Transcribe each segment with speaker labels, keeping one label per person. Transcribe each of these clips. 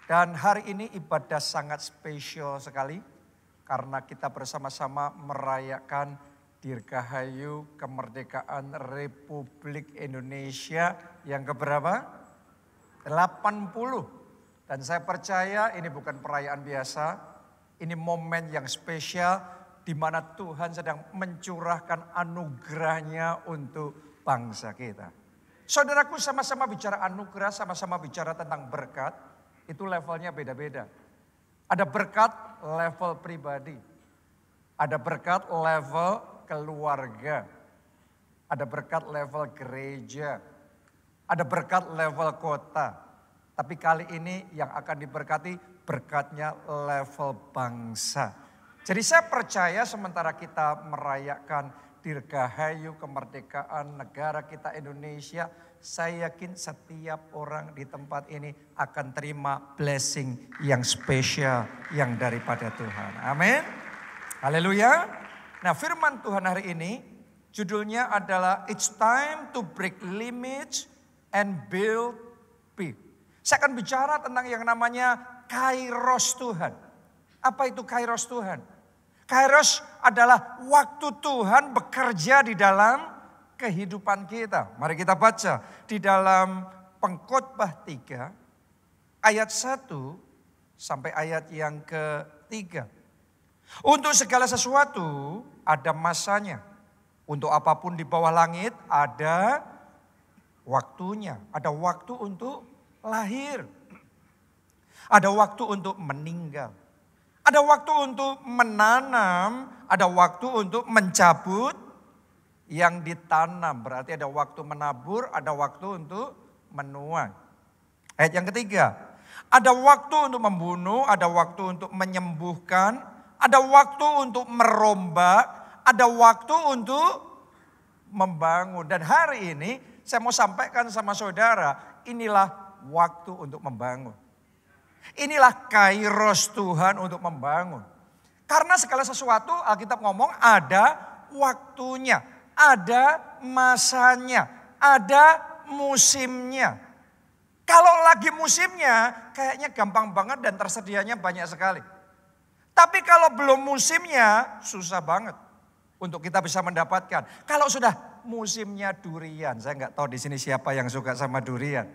Speaker 1: Dan hari ini ibadah sangat spesial sekali karena kita bersama-sama merayakan Dirgahayu kemerdekaan Republik Indonesia yang keberapa? 80. Dan saya percaya ini bukan perayaan biasa, ini momen yang spesial di mana Tuhan sedang mencurahkan anugerahnya untuk bangsa kita. Saudaraku, sama-sama bicara anugerah, sama-sama bicara tentang berkat. Itu levelnya beda-beda. Ada berkat level pribadi. Ada berkat level keluarga. Ada berkat level gereja. Ada berkat level kota. Tapi kali ini yang akan diberkati berkatnya level bangsa. Jadi saya percaya sementara kita merayakan Dirgahayu kemerdekaan negara kita Indonesia, saya yakin setiap orang di tempat ini akan terima blessing yang spesial yang daripada Tuhan. Amin. Haleluya. Nah, firman Tuhan hari ini judulnya adalah It's Time to Break Limits and Build Big. Saya akan bicara tentang yang namanya Kairos Tuhan. Apa itu Kairos Tuhan? Kairos adalah waktu Tuhan bekerja di dalam kehidupan kita. Mari kita baca di dalam Pengkhotbah 3 ayat 1 sampai ayat yang ke-3. Untuk segala sesuatu ada masanya. Untuk apapun di bawah langit ada waktunya. Ada waktu untuk lahir. Ada waktu untuk meninggal. Ada waktu untuk menanam, ada waktu untuk mencabut yang ditanam. Berarti ada waktu menabur, ada waktu untuk menuai. Ayat yang ketiga, ada waktu untuk membunuh, ada waktu untuk menyembuhkan, ada waktu untuk merombak, ada waktu untuk membangun. Dan hari ini saya mau sampaikan sama saudara, inilah waktu untuk membangun. Inilah Kairos Tuhan untuk membangun. Karena segala sesuatu Alkitab ngomong ada waktunya, ada masanya, ada musimnya. Kalau lagi musimnya kayaknya gampang banget dan tersedianya banyak sekali. Tapi kalau belum musimnya susah banget untuk kita bisa mendapatkan. Kalau sudah musimnya durian, saya nggak tahu di sini siapa yang suka sama durian.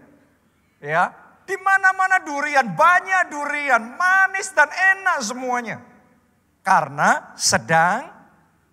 Speaker 1: Ya. Di mana-mana durian, banyak durian, manis dan enak semuanya. Karena sedang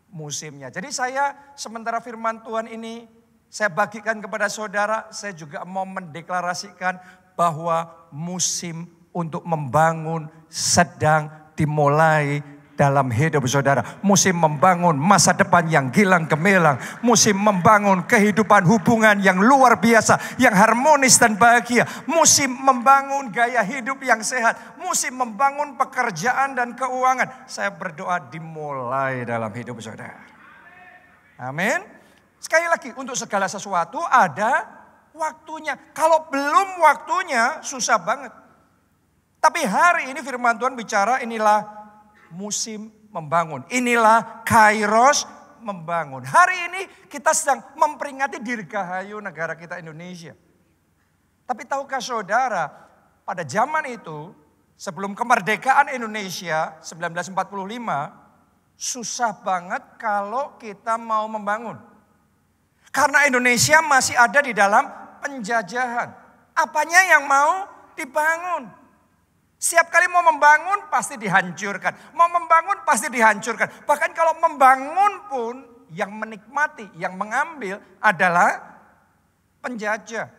Speaker 1: musimnya. Jadi saya sementara firman Tuhan ini saya bagikan kepada saudara, saya juga mau mendeklarasikan bahwa musim untuk membangun sedang dimulai dalam hidup saudara. Musim membangun masa depan yang gilang gemilang. Musim membangun kehidupan hubungan yang luar biasa, yang harmonis dan bahagia. Musim membangun gaya hidup yang sehat. Musim membangun pekerjaan dan keuangan. Saya berdoa dimulai dalam hidup saudara. Amin. Sekali lagi, untuk segala sesuatu ada waktunya. Kalau belum waktunya susah banget. Tapi hari ini firman Tuhan bicara inilah musim membangun. Inilah Kairos membangun. Hari ini kita sedang memperingati Dirgahayu negara kita Indonesia. Tapi tahukah saudara, pada zaman itu sebelum kemerdekaan Indonesia 1945, susah banget kalau kita mau membangun. Karena Indonesia masih ada di dalam penjajahan. Apanya yang mau dibangun? Setiap kali mau membangun pasti dihancurkan. Mau membangun pasti dihancurkan. Bahkan kalau membangun pun yang menikmati, yang mengambil adalah penjajah.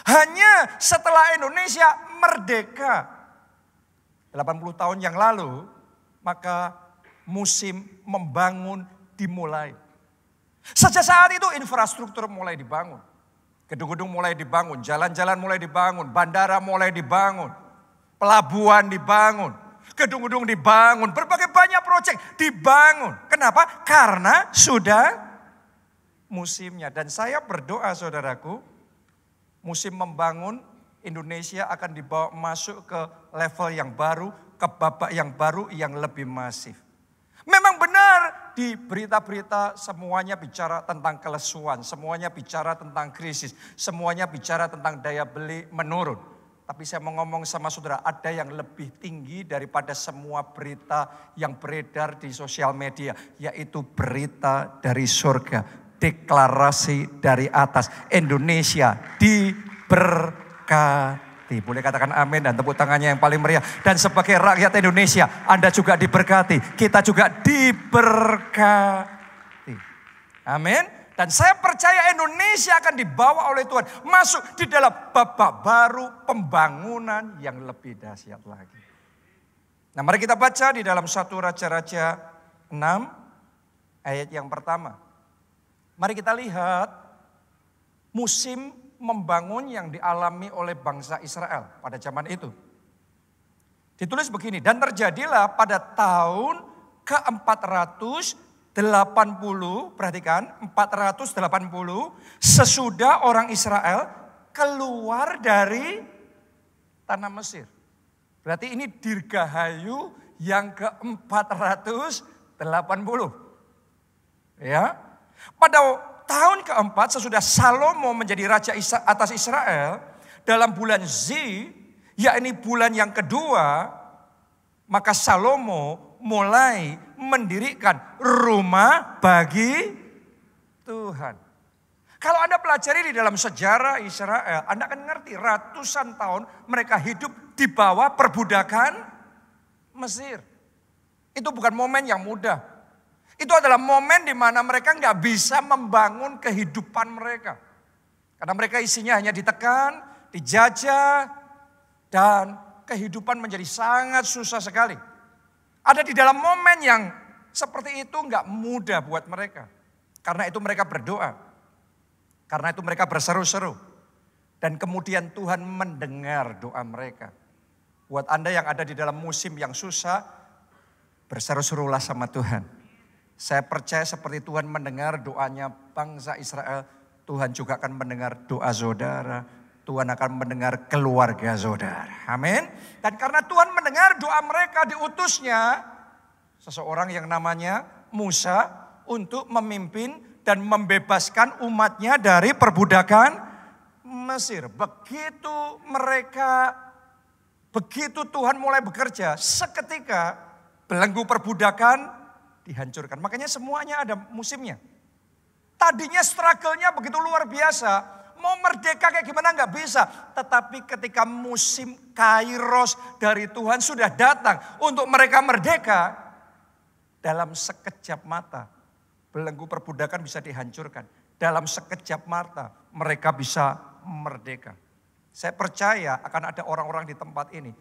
Speaker 1: Hanya setelah Indonesia merdeka 80 tahun yang lalu, maka musim membangun dimulai. Sejak saat itu infrastruktur mulai dibangun. Gedung-gedung mulai dibangun, jalan-jalan mulai dibangun, bandara mulai dibangun. Pelabuhan dibangun, gedung-gedung dibangun, berbagai banyak proyek dibangun. Kenapa? Karena sudah musimnya. Dan saya berdoa saudaraku, musim membangun Indonesia akan dibawa masuk ke level yang baru, ke babak yang baru yang lebih masif. Memang benar di berita-berita semuanya bicara tentang kelesuan, semuanya bicara tentang krisis, semuanya bicara tentang daya beli menurun. Tapi saya mau ngomong sama saudara, ada yang lebih tinggi daripada semua berita yang beredar di sosial media. Yaitu berita dari surga, deklarasi dari atas. Indonesia diberkati. Boleh katakan amin dan tepuk tangannya yang paling meriah. Dan sebagai rakyat Indonesia, Anda juga diberkati. Kita juga diberkati. Amin. Dan saya percaya Indonesia akan dibawa oleh Tuhan masuk di dalam babak baru pembangunan yang lebih dahsyat lagi. Nah, mari kita baca di dalam 1 Raja-Raja 6 ayat yang pertama. Mari kita lihat musim membangun yang dialami oleh bangsa Israel pada zaman itu. Ditulis begini, dan terjadilah pada tahun ke-480, perhatikan, 480 sesudah orang Israel keluar dari tanah Mesir. Berarti ini dirgahayu yang ke-480. Ya. Pada tahun keempat sesudah Salomo menjadi raja atas Israel, dalam bulan Zi, yakni bulan yang kedua, maka Salomo mulai mendirikan rumah bagi Tuhan. Kalau Anda pelajari di dalam sejarah Israel, Anda akan ngerti ratusan tahun mereka hidup di bawah perbudakan Mesir. Itu bukan momen yang mudah. Itu adalah momen di mana mereka nggak bisa membangun kehidupan mereka. Karena mereka isinya hanya ditekan, dijajah, dan kehidupan menjadi sangat susah sekali. Ada di dalam momen yang seperti itu nggak mudah buat mereka. Karena itu mereka berdoa. Karena itu mereka berseru-seru. Dan kemudian Tuhan mendengar doa mereka. Buat Anda yang ada di dalam musim yang susah, berseru-serulah sama Tuhan. Saya percaya seperti Tuhan mendengar doanya bangsa Israel, Tuhan juga akan mendengar doa saudara. Tuhan akan mendengar keluarga saudara. Amin. Dan karena Tuhan mendengar doa mereka, diutusnya seseorang yang namanya Musa untuk memimpin dan membebaskan umatnya dari perbudakan Mesir. Begitu Tuhan mulai bekerja, seketika belenggu perbudakan dihancurkan. Makanya semuanya ada musimnya. Tadinya struggle-nya begitu luar biasa. Mau merdeka kayak gimana nggak bisa. Tetapi ketika musim kairos dari Tuhan sudah datang untuk mereka merdeka. Dalam sekejap mata belenggu perbudakan bisa dihancurkan. Dalam sekejap mata mereka bisa merdeka. Saya percaya akan ada orang-orang di tempat ini.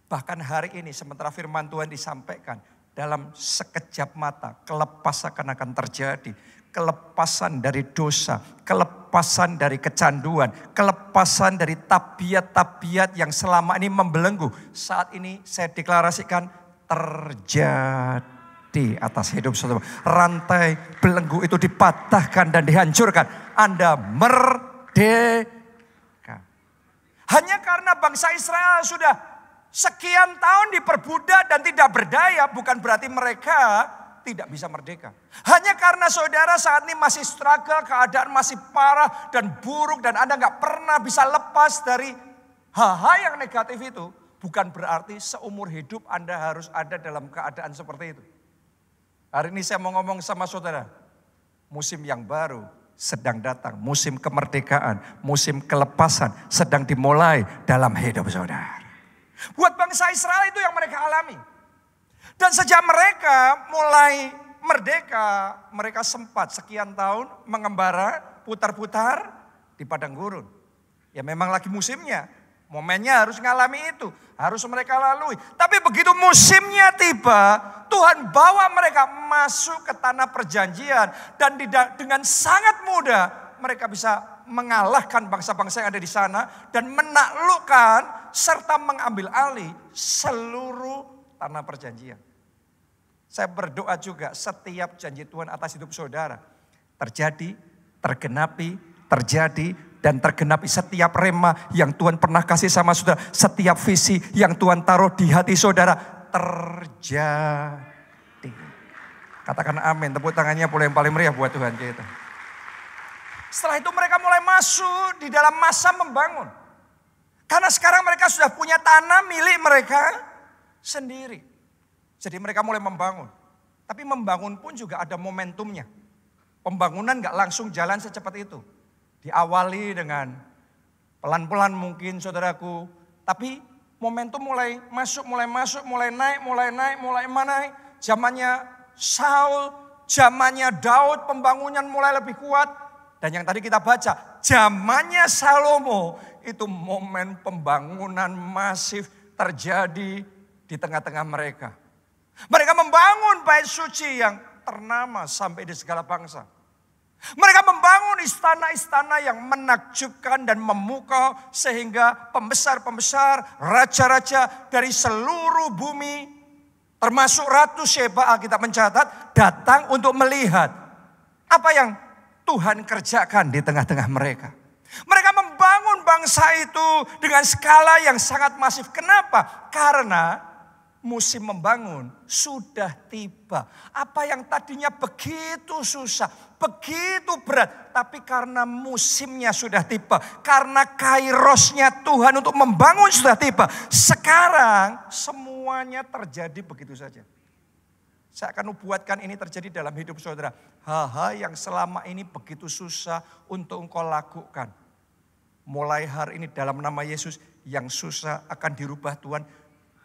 Speaker 1: Bahkan hari ini sementara firman Tuhan disampaikan. Dalam sekejap mata kelepasan akan terjadi. Kelepasan dari dosa, kelepasan dari kecanduan, kelepasan dari tabiat-tabiat yang selama ini membelenggu. Saat ini saya deklarasikan terjadi atas hidup saudara. Rantai belenggu itu dipatahkan dan dihancurkan. Anda merdeka. Hanya karena bangsa Israel sudah sekian tahun diperbudak dan tidak berdaya, bukan berarti mereka tidak bisa merdeka. Hanya karena saudara saat ini masih struggle, keadaan masih parah dan buruk dan Anda nggak pernah bisa lepas dari hal-hal yang negatif itu, bukan berarti seumur hidup Anda harus ada dalam keadaan seperti itu. Hari ini saya mau ngomong sama saudara, musim yang baru sedang datang, musim kemerdekaan, musim kelepasan sedang dimulai dalam hidup saudara. Buat bangsa Israel itu yang mereka alami. Dan sejak mereka mulai merdeka, mereka sempat sekian tahun mengembara, putar-putar di padang gurun. Ya memang lagi musimnya, momennya harus ngalami itu, harus mereka lalui. Tapi begitu musimnya tiba, Tuhan bawa mereka masuk ke tanah perjanjian. Dan dengan sangat mudah mereka bisa mengalahkan bangsa-bangsa yang ada di sana. Dan menaklukkan serta mengambil alih seluruh tanah perjanjian. Saya berdoa juga setiap janji Tuhan atas hidup saudara terjadi, tergenapi, terjadi dan tergenapi setiap rema yang Tuhan pernah kasih sama saudara, setiap visi yang Tuhan taruh di hati saudara terjadi. Katakan amin, tepuk tangannya boleh yang paling meriah buat Tuhan kita. Setelah itu mereka mulai masuk di dalam masa membangun. Karena sekarang mereka sudah punya tanah milik mereka sendiri. Jadi mereka mulai membangun. Tapi membangun pun juga ada momentumnya. Pembangunan gak langsung jalan secepat itu. Diawali dengan pelan-pelan mungkin saudaraku. Tapi momentum mulai masuk, mulai naik. Zamannya Saul, zamannya Daud, pembangunan mulai lebih kuat. Dan yang tadi kita baca, zamannya Salomo, itu momen pembangunan masif terjadi di tengah-tengah mereka. Mereka membangun bait suci yang ternama sampai di segala bangsa. Mereka membangun istana-istana yang menakjubkan dan memukau sehingga pembesar-pembesar, raja-raja dari seluruh bumi, termasuk Ratu Sheba, Alkitab mencatat, datang untuk melihat apa yang Tuhan kerjakan di tengah-tengah mereka. Mereka membangun bangsa itu dengan skala yang sangat masif. Kenapa? Karena musim membangun sudah tiba. Apa yang tadinya begitu susah, begitu berat. Tapi karena musimnya sudah tiba. Karena kairosnya Tuhan untuk membangun sudah tiba. Sekarang semuanya terjadi begitu saja. Saya akan buatkan ini terjadi dalam hidup saudara. Hal-hal yang selama ini begitu susah untuk engkau lakukan. Mulai hari ini dalam nama Yesus yang susah akan dirubah Tuhan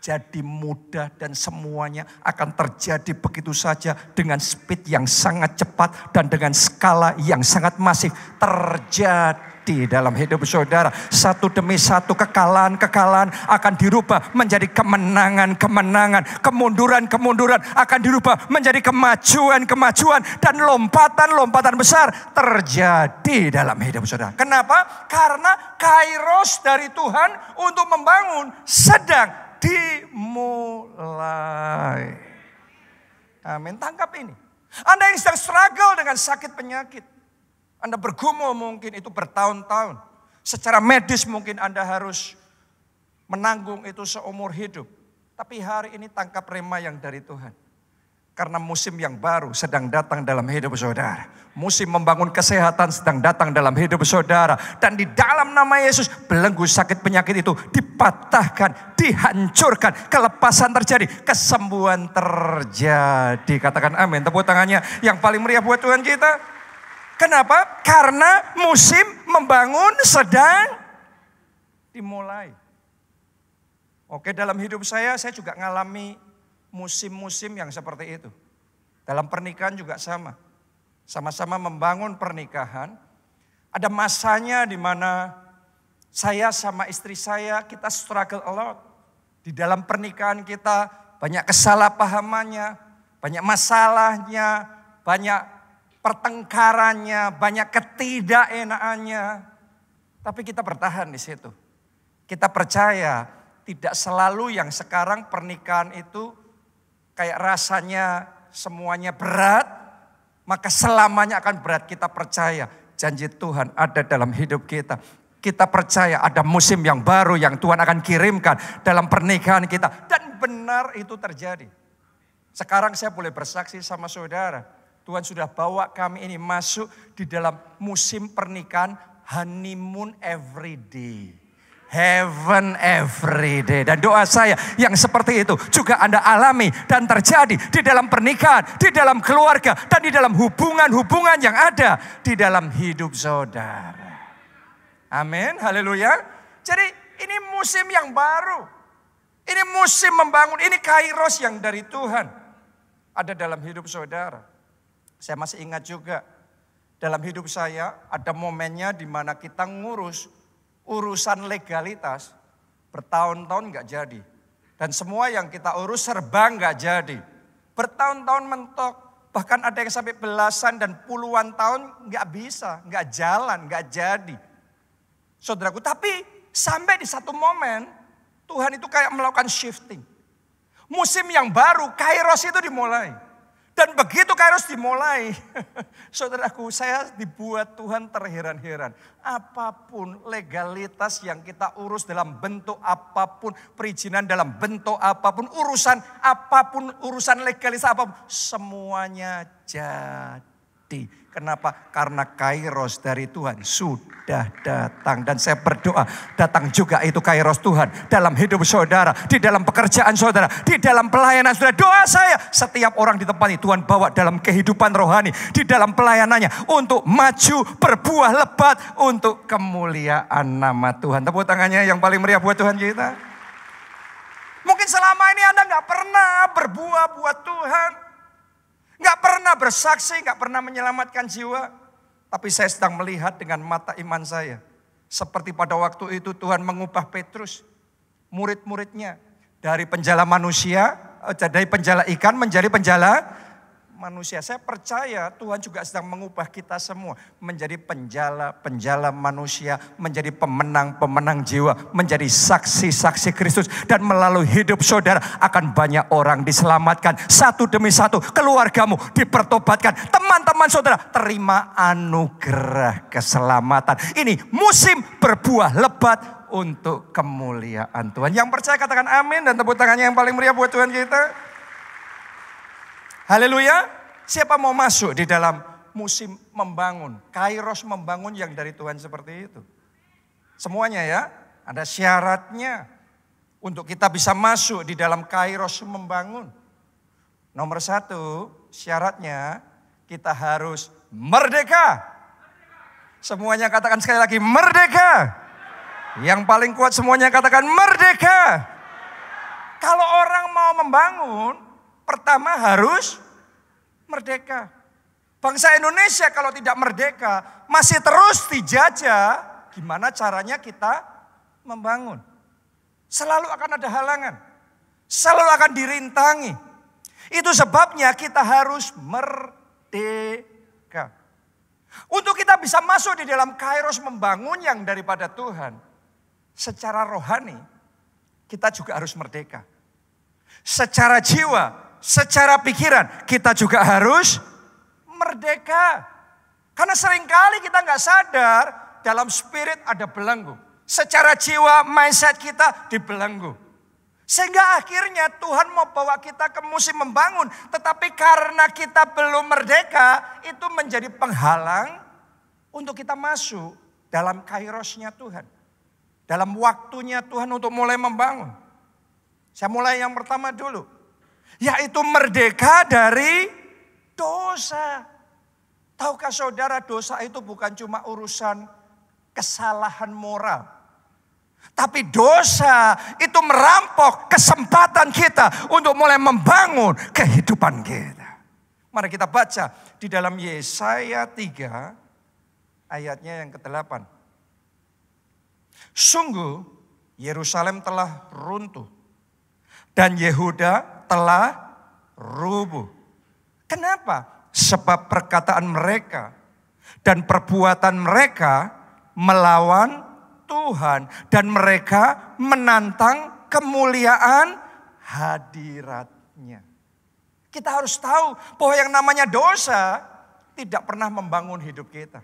Speaker 1: jadi mudah dan semuanya akan terjadi begitu saja dengan speed yang sangat cepat dan dengan skala yang sangat masif terjadi dalam hidup saudara. Satu demi satu kekalahan-kekalahan akan dirubah menjadi kemenangan-kemenangan, kemunduran-kemunduran akan dirubah menjadi kemajuan-kemajuan dan lompatan-lompatan besar terjadi dalam hidup saudara. Kenapa? Karena kairos dari Tuhan untuk membangun sedang dimulai. Amin. Tangkap ini. Anda yang sedang struggle dengan sakit penyakit. Anda bergumul mungkin itu bertahun-tahun. Secara medis mungkin Anda harus menanggung itu seumur hidup. Tapi hari ini tangkap rema yang dari Tuhan. Karena musim yang baru sedang datang dalam hidup saudara. Musim membangun kesehatan sedang datang dalam hidup saudara. Dan di dalam nama Yesus belenggu sakit penyakit itu dipatahkan, dihancurkan. Kelepasan terjadi, kesembuhan terjadi. Katakan amin, tepuk tangannya yang paling meriah buat Tuhan kita. Kenapa? Karena musim membangun sedang dimulai. Oke, dalam hidup saya juga ngalami musim-musim yang seperti itu. Dalam pernikahan juga sama. Sama-sama membangun pernikahan. Ada masanya di mana saya sama istri saya kita struggle a lot. Di dalam pernikahan kita banyak kesalahpahamannya, banyak masalahnya, banyak pertengkarannya, banyak ketidakenaannya. Tapi kita bertahan di situ. Kita percaya tidak selalu yang sekarang pernikahan itu kayak rasanya semuanya berat, maka selamanya akan berat. Kita percaya janji Tuhan ada dalam hidup kita. Kita percaya ada musim yang baru yang Tuhan akan kirimkan dalam pernikahan kita. Dan benar itu terjadi. Sekarang saya boleh bersaksi sama saudara. Tuhan sudah bawa kami ini masuk di dalam musim pernikahan honeymoon every day. Heaven every day. Dan doa saya yang seperti itu juga Anda alami dan terjadi di dalam pernikahan, di dalam keluarga, dan di dalam hubungan-hubungan yang ada di dalam hidup saudara. Amin, haleluya. Jadi ini musim yang baru. Ini musim membangun, ini kairos yang dari Tuhan. Ada dalam hidup saudara. Saya masih ingat juga dalam hidup saya ada momennya di mana kita ngurus urusan legalitas bertahun-tahun nggak jadi. Dan semua yang kita urus serba nggak jadi. Bertahun-tahun mentok, bahkan ada yang sampai belasan dan puluhan tahun nggak bisa, nggak jalan, nggak jadi. Saudaraku, tapi sampai di satu momen Tuhan itu kayak melakukan shifting. Musim yang baru, kairos itu dimulai. Dan begitu kairos dimulai, saudaraku, saya dibuat Tuhan terheran-heran. Apapun legalitas yang kita urus dalam bentuk apapun, perizinan dalam bentuk apapun, urusan apapun, urusan legalitas apapun, semuanya jadi. Kenapa? Karena kairos dari Tuhan sudah datang. Dan saya berdoa datang juga itu kairos Tuhan dalam hidup saudara, di dalam pekerjaan saudara, di dalam pelayanan saudara. Doa saya setiap orang di tempat ini Tuhan bawa dalam kehidupan rohani, di dalam pelayanannya untuk maju berbuah lebat untuk kemuliaan nama Tuhan. Tepuk tangannya yang paling meriah buat Tuhan kita. Mungkin selama ini Anda gak pernah berbuah buat Tuhan. Gak pernah bersaksi, gak pernah menyelamatkan jiwa. Tapi saya sedang melihat dengan mata iman saya. Seperti pada waktu itu Tuhan mengubah Petrus, murid-muridnya. Dari penjala manusia, dari penjala ikan menjadi penjala manusia. Saya percaya Tuhan juga sedang mengubah kita semua. Menjadi penjala manusia, menjadi pemenang jiwa, menjadi saksi-saksi Kristus. Dan melalui hidup saudara akan banyak orang diselamatkan. Satu demi satu keluargamu dipertobatkan. Teman-teman saudara terima anugerah keselamatan. Ini musim berbuah lebat untuk kemuliaan Tuhan. Yang percaya katakan amin dan tepuk tangannya yang paling meriah buat Tuhan kita. Haleluya. Siapa mau masuk di dalam musim membangun, kairos membangun yang dari Tuhan seperti itu? Semuanya ya, ada syaratnya untuk kita bisa masuk di dalam kairos membangun. Nomor satu, syaratnya kita harus merdeka. Semuanya katakan sekali lagi, merdeka. Yang paling kuat semuanya katakan merdeka. Kalau orang mau membangun, pertama harus merdeka. Bangsa Indonesia kalau tidak merdeka masih terus dijajah. Gimana caranya kita membangun? Selalu akan ada halangan. Selalu akan dirintangi. Itu sebabnya kita harus merdeka. Untuk kita bisa masuk di dalam kairos membangun yang daripada Tuhan. Secara rohani kita juga harus merdeka. Secara jiwa, secara pikiran kita juga harus merdeka. Karena seringkali kita nggak sadar dalam spirit ada belenggu. Secara jiwa mindset kita dibelenggu. Sehingga akhirnya Tuhan mau bawa kita ke musim membangun. Tetapi karena kita belum merdeka itu menjadi penghalang untuk kita masuk dalam kairosnya Tuhan. Dalam waktunya Tuhan untuk mulai membangun. Saya mulai yang pertama dulu. Yaitu merdeka dari dosa. Tahukah saudara dosa itu bukan cuma urusan kesalahan moral. Tapi dosa itu merampok kesempatan kita untuk mulai membangun kehidupan kita. Mari kita baca di dalam Yesaya 3 ayatnya yang ke-8. Sungguh Yerusalem telah runtuh dan Yehuda telah rubuh. Kenapa? Sebab perkataan mereka dan perbuatan mereka melawan Tuhan. Dan mereka menantang kemuliaan hadiratnya. Kita harus tahu bahwa yang namanya dosa tidak pernah membangun hidup kita.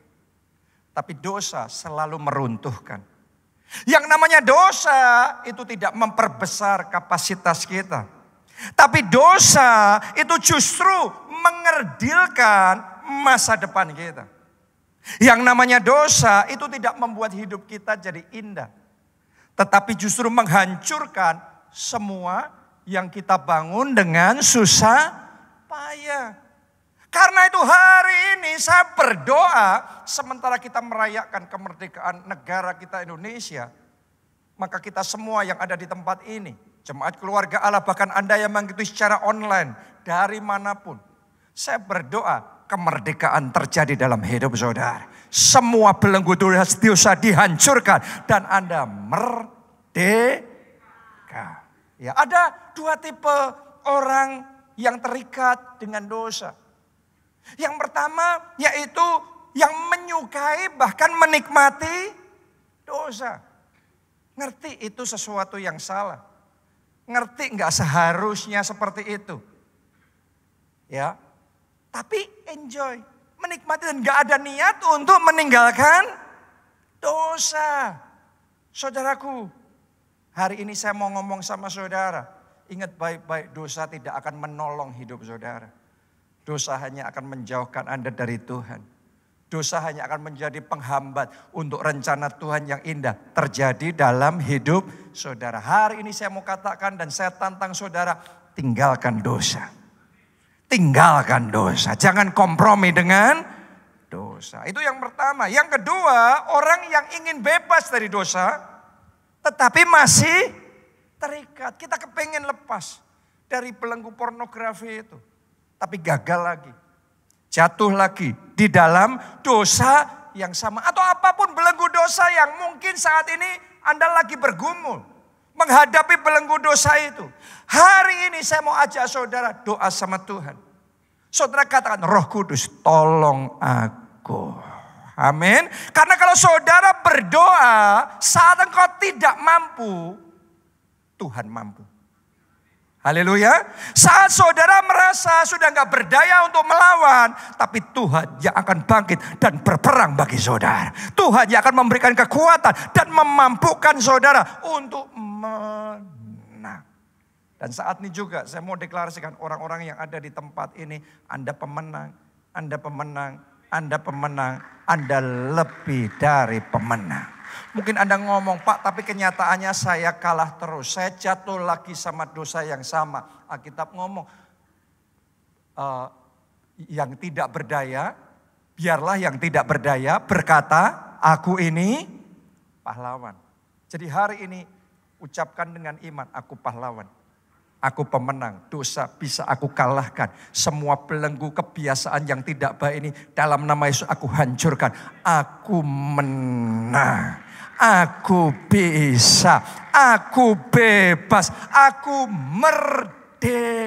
Speaker 1: Tapi dosa selalu meruntuhkan. Yang namanya dosa itu tidak memperbesar kapasitas kita. Tapi dosa itu justru mengerdilkan masa depan kita. Yang namanya dosa itu tidak membuat hidup kita jadi indah. Tetapi justru menghancurkan semua yang kita bangun dengan susah payah. Karena itu hari ini saya berdoa sementara kita merayakan kemerdekaan negara kita Indonesia. Maka kita semua yang ada di tempat ini, jemaat keluarga Allah, bahkan Anda yang mengikuti secara online dari manapun. Saya berdoa kemerdekaan terjadi dalam hidup saudara. Semua belenggu dosa dihancurkan dan Anda merdeka. Ya, ada dua tipe orang yang terikat dengan dosa. Yang pertama yaitu yang menyukai bahkan menikmati dosa. Ngerti itu sesuatu yang salah. Ngerti nggak seharusnya seperti itu. Ya, tapi enjoy, menikmati dan nggak ada niat untuk meninggalkan dosa. Saudaraku, hari ini saya mau ngomong sama saudara. Ingat baik-baik, dosa tidak akan menolong hidup saudara. Dosa hanya akan menjauhkan Anda dari Tuhan. Dosa hanya akan menjadi penghambat untuk rencana Tuhan yang indah terjadi dalam hidup saudara. Hari ini saya mau katakan dan saya tantang saudara, tinggalkan dosa. Tinggalkan dosa, jangan kompromi dengan dosa. Itu yang pertama. Yang kedua, orang yang ingin bebas dari dosa, tetapi masih terikat. Kita kepengen lepas dari belenggu pornografi itu. Tapi gagal lagi. Jatuh lagi di dalam dosa yang sama. Atau apapun belenggu dosa yang mungkin saat ini Anda lagi bergumul. Menghadapi belenggu dosa itu. Hari ini saya mau ajak saudara doa sama Tuhan. Saudara katakan, Roh Kudus tolong aku. Amin. Karena kalau saudara berdoa saat engkau tidak mampu, Tuhan mampu. Haleluya. Saat saudara merasa sudah gak berdaya untuk melawan, tapi Tuhan yang akan bangkit dan berperang bagi saudara. Tuhan yang akan memberikan kekuatan dan memampukan saudara untuk menang. Dan saat ini juga saya mau deklarasikan orang-orang yang ada di tempat ini, Anda pemenang, Anda pemenang, Anda pemenang, Anda lebih dari pemenang. Mungkin Anda ngomong, Pak, tapi kenyataannya saya kalah terus. Saya jatuh lagi sama dosa yang sama. Alkitab ngomong, yang tidak berdaya, biarlah yang tidak berdaya berkata, aku ini pahlawan. Jadi hari ini ucapkan dengan iman, aku pahlawan. Aku pemenang, dosa bisa aku kalahkan. Semua belenggu kebiasaan yang tidak baik ini dalam nama Yesus aku hancurkan. Aku menang. Aku bisa, aku bebas, aku merdeka.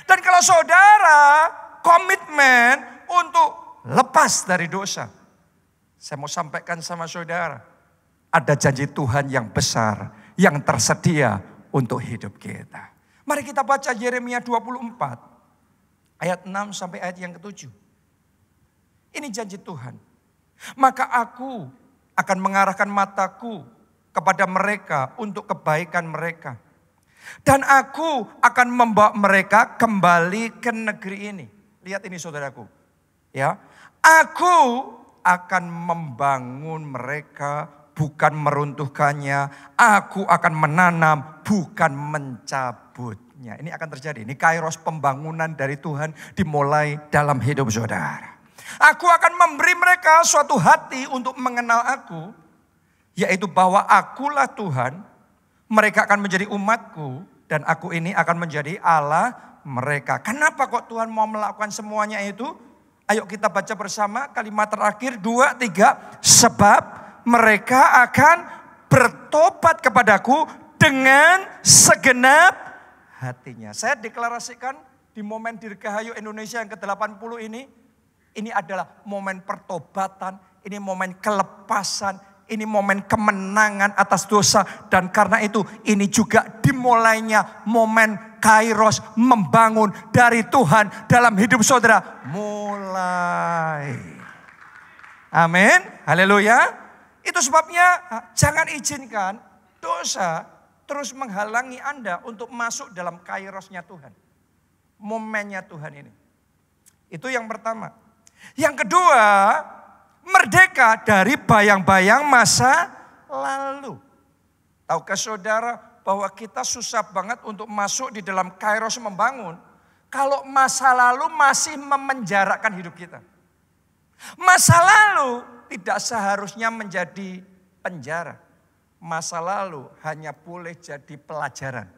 Speaker 1: Dan kalau saudara komitmen untuk lepas dari dosa, saya mau sampaikan sama saudara, ada janji Tuhan yang besar, yang tersedia untuk hidup kita. Mari kita baca Yeremia 24, ayat 6 sampai ayat yang ke-7. Ini janji Tuhan. Maka aku akan mengarahkan mataku kepada mereka untuk kebaikan mereka. Dan aku akan membawa mereka kembali ke negeri ini. Lihat ini saudaraku. Ya, aku akan membangun mereka, bukan meruntuhkannya. Aku akan menanam, bukan mencabutnya. Ini akan terjadi. Ini kairos pembangunan dari Tuhan dimulai dalam hidup saudara. Aku akan memberi mereka suatu hati untuk mengenal aku. Yaitu bahwa akulah Tuhan. Mereka akan menjadi umatku. Dan aku ini akan menjadi Allah mereka. Kenapa kok Tuhan mau melakukan semuanya itu? Ayo kita baca bersama kalimat terakhir 2, 3. Sebab mereka akan bertobat kepadaku dengan segenap hatinya. Saya deklarasikan di momen Dirgahayu Indonesia yang ke-80 ini adalah momen pertobatan, ini momen kelepasan, ini momen kemenangan atas dosa. Dan karena itu ini juga dimulainya momen kairos membangun dari Tuhan dalam hidup saudara. Mulai. Amin. Haleluya. Itu sebabnya jangan izinkan dosa terus menghalangi Anda untuk masuk dalam kairosnya Tuhan. Momennya Tuhan ini. Itu yang pertama. Yang kedua, merdeka dari bayang-bayang masa lalu. Tahukah saudara bahwa kita susah banget untuk masuk di dalam kairos membangun kalau masa lalu masih memenjarakan hidup kita. Masa lalu tidak seharusnya menjadi penjara. Masa lalu hanya boleh jadi pelajaran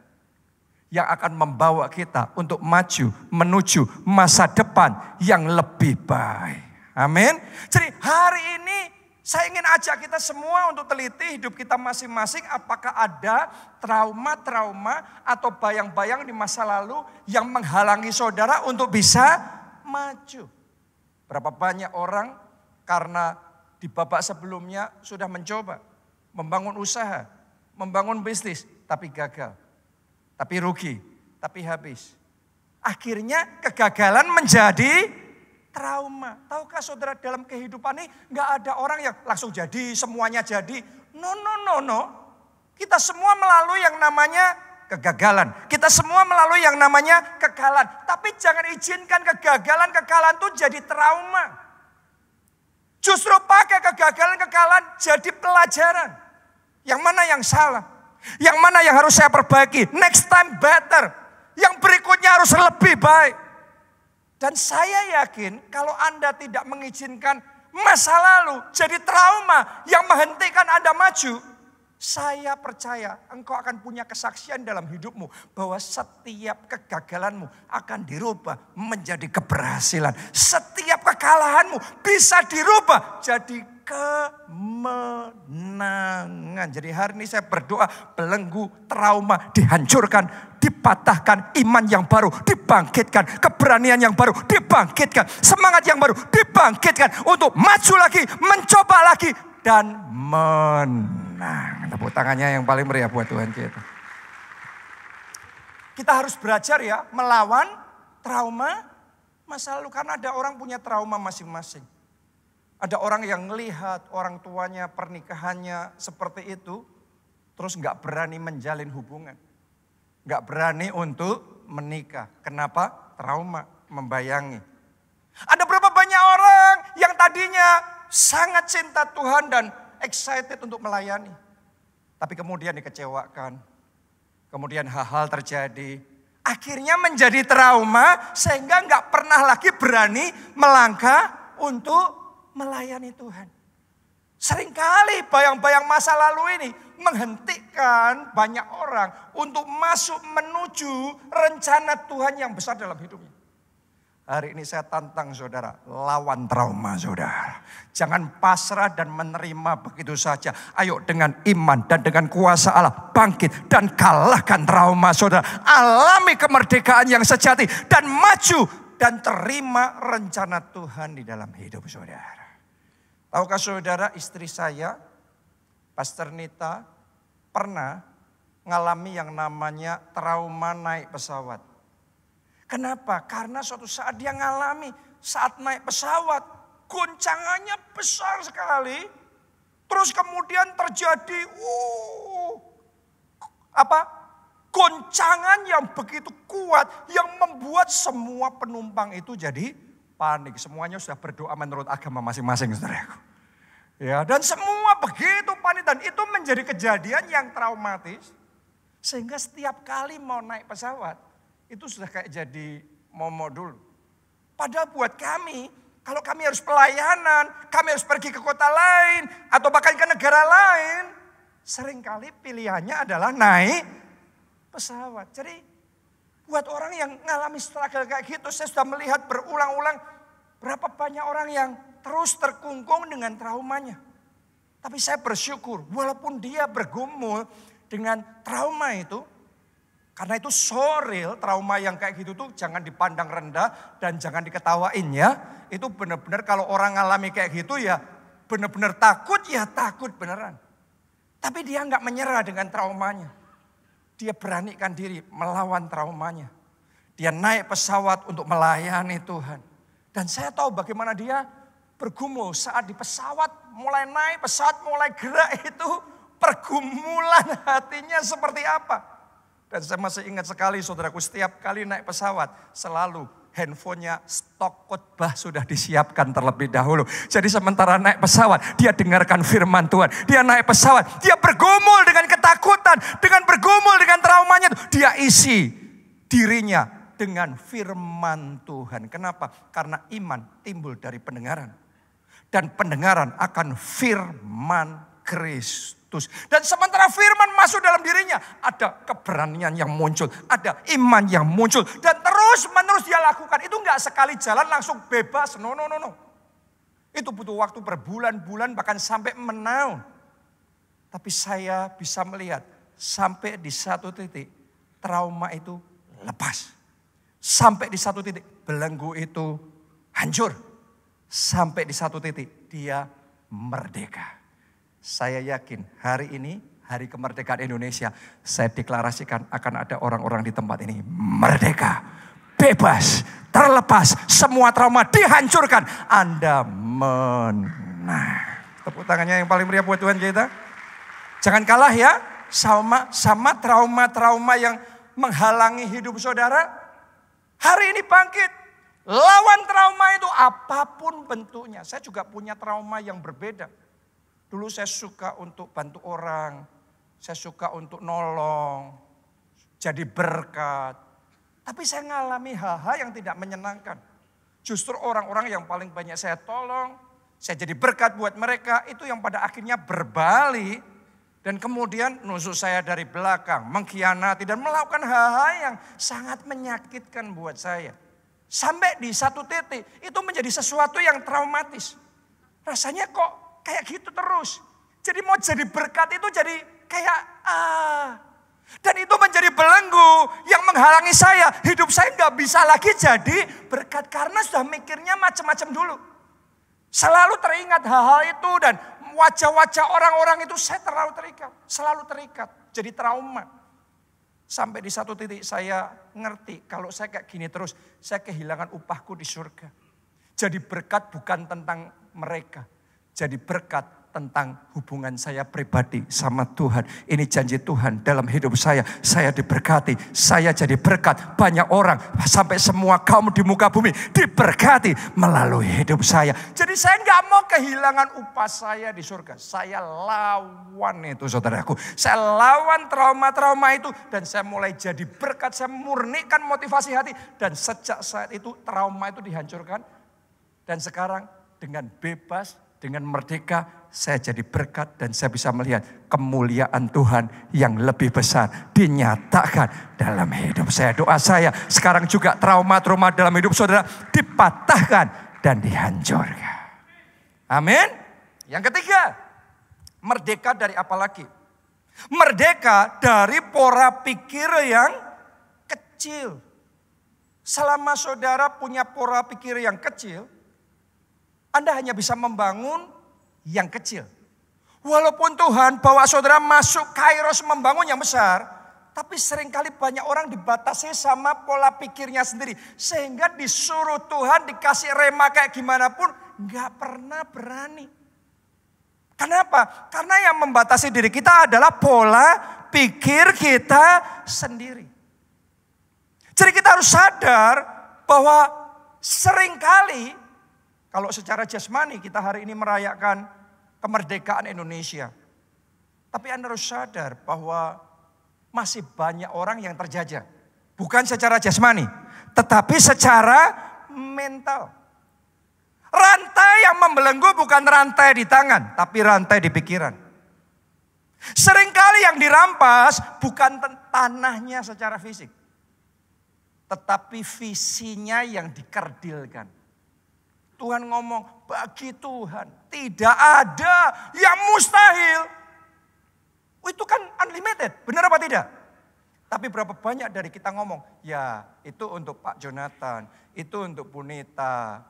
Speaker 1: yang akan membawa kita untuk maju menuju masa depan yang lebih baik. Amin. Jadi hari ini saya ingin ajak kita semua untuk teliti hidup kita masing-masing. Apakah ada trauma-trauma atau bayang-bayang di masa lalu yang menghalangi saudara untuk bisa maju. Berapa banyak orang karena di babak sebelumnya sudah mencoba membangun usaha, membangun bisnis, tapi gagal. Tapi rugi, tapi habis. Akhirnya kegagalan menjadi trauma. Tahukah saudara dalam kehidupan ini gak ada orang yang langsung jadi, semuanya jadi. No. Kita semua melalui yang namanya kegagalan. Kita semua melalui yang namanya kegagalan. Tapi jangan izinkan kegagalan-kegagalan itu jadi trauma. Justru pakai kegagalan-kegagalan jadi pelajaran. Yang mana yang salah? Yang mana yang harus saya perbaiki? Next time better. Yang berikutnya harus lebih baik. Dan saya yakin kalau Anda tidak mengizinkan masa lalu jadi trauma yang menghentikan Anda maju, saya percaya engkau akan punya kesaksian dalam hidupmu bahwa setiap kegagalanmu akan dirubah menjadi keberhasilan. Setiap kekalahanmu bisa dirubah jadi kemenangan. Jadi hari ini saya berdoa belenggu trauma dihancurkan, dipatahkan, iman yang baru dibangkitkan, keberanian yang baru dibangkitkan, semangat yang baru dibangkitkan untuk maju lagi, mencoba lagi dan menang. Tepuk tangannya yang paling meriah buat Tuhan kita. Kita harus belajar ya melawan trauma masa lalu karena ada orang punya trauma masing-masing. Ada orang yang melihat orang tuanya pernikahannya seperti itu, terus gak berani menjalin hubungan. Gak berani untuk menikah. Kenapa? Trauma membayangi. Ada berapa banyak orang yang tadinya sangat cinta Tuhan dan excited untuk melayani. Tapi kemudian dikecewakan. Kemudian hal-hal terjadi. Akhirnya menjadi trauma sehingga gak pernah lagi berani melangkah untuk melayani Tuhan. Seringkali bayang-bayang masa lalu ini menghentikan banyak orang untuk masuk menuju rencana Tuhan yang besar dalam hidupnya. Hari ini saya tantang saudara, lawan trauma saudara. Jangan pasrah dan menerima begitu saja. Ayo dengan iman dan dengan kuasa Allah bangkit dan kalahkan trauma saudara. Alami kemerdekaan yang sejati dan maju dan terima rencana Tuhan di dalam hidup saudara. Tahukah saudara, istri saya, Pastor Nita, pernah mengalami yang namanya trauma naik pesawat. Kenapa? Karena suatu saat dia mengalami saat naik pesawat, goncangannya besar sekali. Terus kemudian terjadi goncangan yang begitu kuat yang membuat semua penumpang itu jadi panik. Semuanya sudah berdoa menurut agama masing-masing saudaraku. Ya, dan semua begitu panik dan itu menjadi kejadian yang traumatis. Sehingga setiap kali mau naik pesawat itu sudah kayak jadi momok dulu. Padahal buat kami, kalau kami harus pelayanan, kami harus pergi ke kota lain atau bahkan ke negara lain, seringkali pilihannya adalah naik pesawat. Jadi buat orang yang mengalami struggle kayak gitu, saya sudah melihat berulang-ulang berapa banyak orang yang terus terkungkung dengan traumanya. Tapi saya bersyukur walaupun dia bergumul dengan trauma itu, karena itu so real, trauma yang kayak gitu tuh jangan dipandang rendah dan jangan diketawain ya. Itu benar-benar kalau orang ngalami kayak gitu ya benar-benar takut ya takut beneran. Tapi dia nggak menyerah dengan traumanya. Dia beranikan diri melawan traumanya. Dia naik pesawat untuk melayani Tuhan. Dan saya tahu bagaimana dia bergumul saat di pesawat mulai naik, pesawat mulai gerak itu pergumulan hatinya seperti apa. Dan saya masih ingat sekali saudaraku, setiap kali naik pesawat selalu handphonenya stok khotbah sudah disiapkan terlebih dahulu. Jadi sementara naik pesawat dia dengarkan firman Tuhan. Dia naik pesawat, dia bergumul dengan ketakutan, dengan bergumul dengan traumanya. Dia isi dirinya dengan firman Tuhan. Kenapa? Karena iman timbul dari pendengaran. Dan pendengaran akan firman Kristus. Dan sementara firman masuk dalam dirinya, ada keberanian yang muncul, ada iman yang muncul. Dan terus menerus dia lakukan. Itu enggak sekali jalan langsung bebas. No. Itu butuh waktu berbulan-bulan bahkan sampai menahun. Tapi saya bisa melihat sampai di satu titik trauma itu lepas. Sampai di satu titik belenggu itu hancur. Sampai di satu titik dia merdeka. Saya yakin hari ini, hari kemerdekaan Indonesia, saya deklarasikan akan ada orang-orang di tempat ini merdeka, bebas, terlepas, semua trauma dihancurkan. Anda menang. Tepuk tangannya yang paling meriah buat Tuhan kita. Jangan kalah ya, sama trauma-trauma yang menghalangi hidup saudara. Hari ini bangkit. Lawan trauma itu apapun bentuknya. Saya juga punya trauma yang berbeda. Dulu saya suka untuk bantu orang. Saya suka untuk nolong. Jadi berkat. Tapi saya ngalami hal-hal yang tidak menyenangkan. Justru orang-orang yang paling banyak saya tolong. Saya jadi berkat buat mereka. Itu yang pada akhirnya berbalik. Dan kemudian nusuk saya dari belakang. Mengkhianati dan melakukan hal-hal yang sangat menyakitkan buat saya. Sampai di satu titik itu menjadi sesuatu yang traumatis. Rasanya kok kayak gitu terus. Jadi mau jadi berkat itu jadi kayak Dan itu menjadi belenggu yang menghalangi saya. Hidup saya nggak bisa lagi jadi berkat karena sudah mikirnya macam-macam dulu. Selalu teringat hal-hal itu dan wajah-wajah orang-orang itu saya terlalu terikat. Selalu terikat. Jadi trauma. Sampai di satu titik saya ngerti kalau saya kayak gini terus, saya kehilangan upahku di surga. Jadi berkat bukan tentang mereka. Jadi berkat tentang hubungan saya pribadi sama Tuhan. Ini janji Tuhan dalam hidup saya. Saya diberkati, saya jadi berkat. Banyak orang, sampai semua kaum di muka bumi diberkati melalui hidup saya. Jadi saya nggak mau kehilangan upah saya di surga. Saya lawan itu saudaraku. Saya lawan trauma-trauma itu. Dan saya mulai jadi berkat. Saya murnikan motivasi hati. Dan sejak saat itu trauma itu dihancurkan. Dan sekarang dengan bebas, dengan merdeka, saya jadi berkat dan saya bisa melihat kemuliaan Tuhan yang lebih besar dinyatakan dalam hidup saya. Doa saya sekarang juga trauma-trauma dalam hidup saudara dipatahkan dan dihancurkan. Amin. Yang ketiga, merdeka dari apa lagi? Merdeka dari pola pikir yang kecil. Selama saudara punya pola pikir yang kecil, Anda hanya bisa membangun yang kecil. Walaupun Tuhan bawa saudara masuk Kairos membangun yang besar, tapi seringkali banyak orang dibatasi sama pola pikirnya sendiri. Sehingga disuruh Tuhan dikasih rema kayak gimana pun gak pernah berani. Kenapa? Karena yang membatasi diri kita adalah pola pikir kita sendiri. Jadi kita harus sadar bahwa seringkali kalau secara jasmani kita hari ini merayakan kemerdekaan Indonesia. Tapi Anda harus sadar bahwa masih banyak orang yang terjajah. Bukan secara jasmani, tetapi secara mental. Rantai yang membelenggu bukan rantai di tangan, tapi rantai di pikiran. Seringkali yang dirampas bukan tanahnya secara fisik, tetapi visinya yang dikerdilkan. Tuhan ngomong, bagi Tuhan tidak ada yang mustahil. Itu kan unlimited, benar apa tidak? Tapi berapa banyak dari kita ngomong, ya itu untuk Pak Jonathan, itu untuk Punita.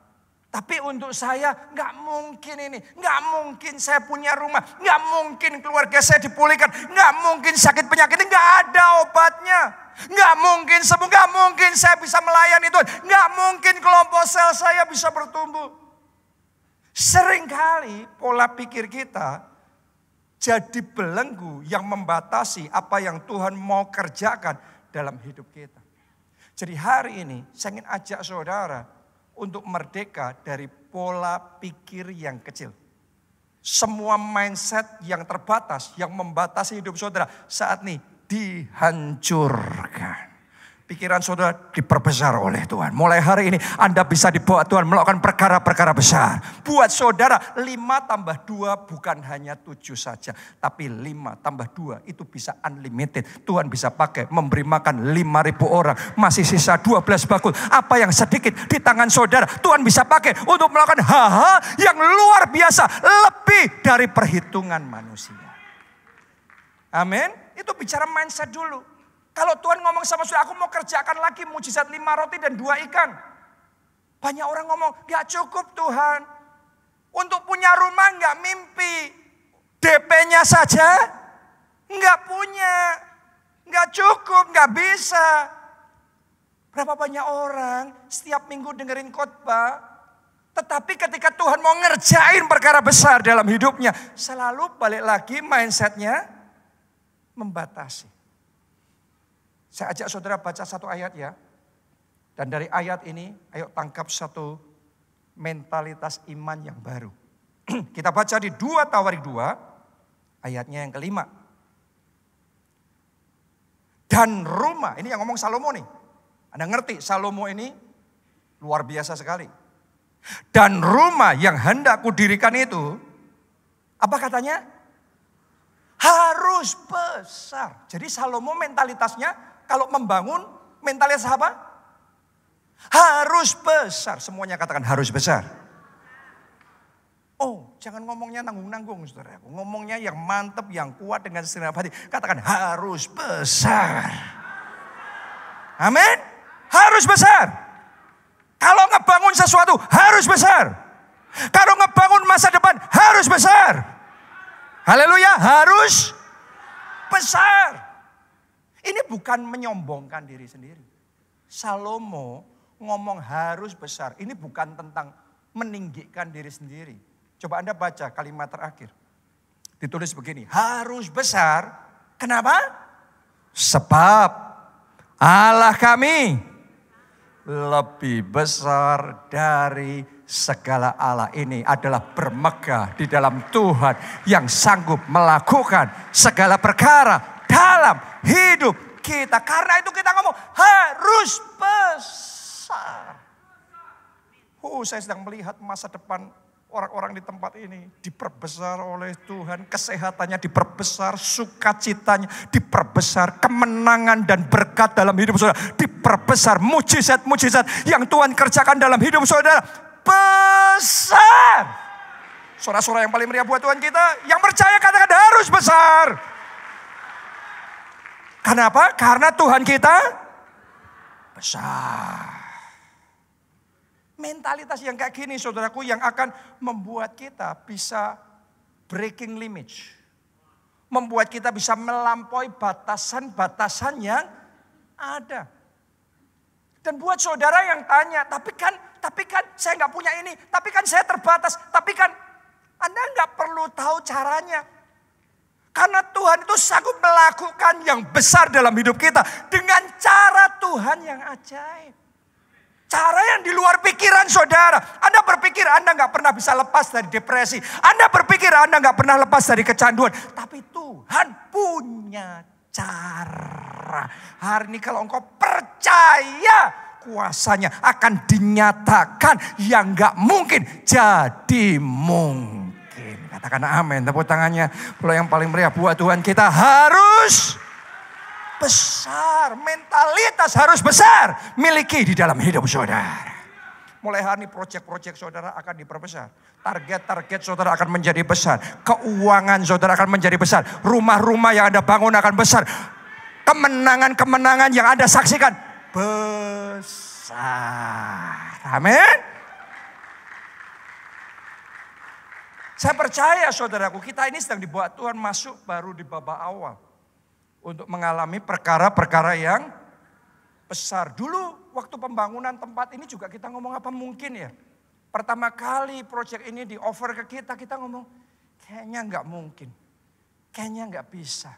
Speaker 1: Tapi untuk saya gak mungkin ini, gak mungkin saya punya rumah, gak mungkin keluarga saya dipulihkan, gak mungkin sakit penyakit ini gak ada obatnya. Gak mungkin sembuh, gak mungkin saya bisa melayani Tuhan. Gak mungkin kelompok sel saya bisa bertumbuh. Seringkali pola pikir kita jadi belenggu yang membatasi apa yang Tuhan mau kerjakan dalam hidup kita. Jadi hari ini saya ingin ajak saudara untuk merdeka dari pola pikir yang kecil. Semua mindset yang terbatas, yang membatasi hidup saudara saat ini dihancurkan. Pikiran saudara diperbesar oleh Tuhan. Mulai hari ini Anda bisa dibawa Tuhan melakukan perkara-perkara besar. Buat saudara 5 tambah 2 bukan hanya 7 saja. Tapi 5 tambah 2 itu bisa unlimited. Tuhan bisa pakai memberi makan 5.000 orang. Masih sisa 12 bakul. Apa yang sedikit di tangan saudara Tuhan bisa pakai untuk melakukan hal-hal yang luar biasa. Lebih dari perhitungan manusia. Amin. Itu bicara mindset dulu. Kalau Tuhan ngomong sama saudara, aku mau kerjakan lagi mujizat 5 roti dan 2 ikan. Banyak orang ngomong, gak cukup Tuhan. Untuk punya rumah gak mimpi. DP-nya saja gak punya. Gak cukup, gak bisa. Berapa banyak orang setiap minggu dengerin khotbah. Tetapi ketika Tuhan mau ngerjain perkara besar dalam hidupnya. Selalu balik lagi mindsetnya membatasi. Saya ajak saudara baca satu ayat ya. Dan dari ayat ini, ayo tangkap satu mentalitas iman yang baru. Kita baca di 2 Tawarik 2, ayatnya yang kelima. Dan rumah, ini yang ngomong Salomo nih. Anda ngerti Salomo ini luar biasa sekali. Dan rumah yang hendak kudirikan itu, apa katanya? Harus besar. Jadi Salomo mentalitasnya kalau membangun, mentalitas apa? Harus besar. Semuanya katakan harus besar. Oh, jangan ngomongnya nanggung-nanggung, saudara. Ngomongnya yang mantep, yang kuat dengan segenap hati. Katakan harus besar. Amin. Harus besar. Kalau ngebangun sesuatu harus besar. Kalau ngebangun masa depan harus besar. Haleluya, harus besar. Ini bukan menyombongkan diri sendiri. Salomo ngomong harus besar. Ini bukan tentang meninggikan diri sendiri. Coba Anda baca kalimat terakhir. Ditulis begini, harus besar. Kenapa? Sebab Allah kami lebih besar dari segala Allah. Ini adalah bermegah di dalam Tuhan yang sanggup melakukan segala perkara dalam hidup kita. Karena itu kita ngomong harus besar. Saya sedang melihat masa depan orang-orang di tempat ini diperbesar oleh Tuhan, kesehatannya diperbesar, sukacitanya diperbesar, kemenangan dan berkat dalam hidup saudara diperbesar, mujizat-mujizat yang Tuhan kerjakan dalam hidup saudara besar. Saudara-saudara yang paling meriah buat Tuhan kita, yang percaya katakan harus besar. Kenapa? Karena Tuhan kita besar. Mentalitas yang kayak gini saudaraku yang akan membuat kita bisa breaking limits. Membuat kita bisa melampaui batasan-batasan yang ada. Dan buat saudara yang tanya, tapi kan saya nggak punya ini, tapi kan saya terbatas, tapi kan Anda nggak perlu tahu caranya. Karena Tuhan itu sanggup melakukan yang besar dalam hidup kita dengan cara Tuhan yang ajaib. Cara yang di luar pikiran saudara. Anda berpikir Anda nggak pernah bisa lepas dari depresi. Anda berpikir Anda nggak pernah lepas dari kecanduan. Tapi Tuhan punya cara. Hari ini kalau engkau percaya, kuasanya akan dinyatakan yang nggak mungkin jadi mungkin. Katakan amin. Tepuk tangannya. Kalau yang paling meriah buat Tuhan kita harus besar, mentalitas harus besar miliki di dalam hidup saudara. Mulai hari ini proyek-proyek saudara akan diperbesar. Target-target saudara akan menjadi besar. Keuangan saudara akan menjadi besar. Rumah-rumah yang Anda bangun akan besar. Kemenangan-kemenangan yang Anda saksikan besar. Amin. Saya percaya saudaraku, kita ini sedang dibawa Tuhan masuk baru di babak awal. Untuk mengalami perkara-perkara yang besar. Dulu waktu pembangunan tempat ini juga kita ngomong apa mungkin ya. Pertama kali proyek ini di offer ke kita ngomong kayaknya nggak mungkin. Kayaknya nggak bisa.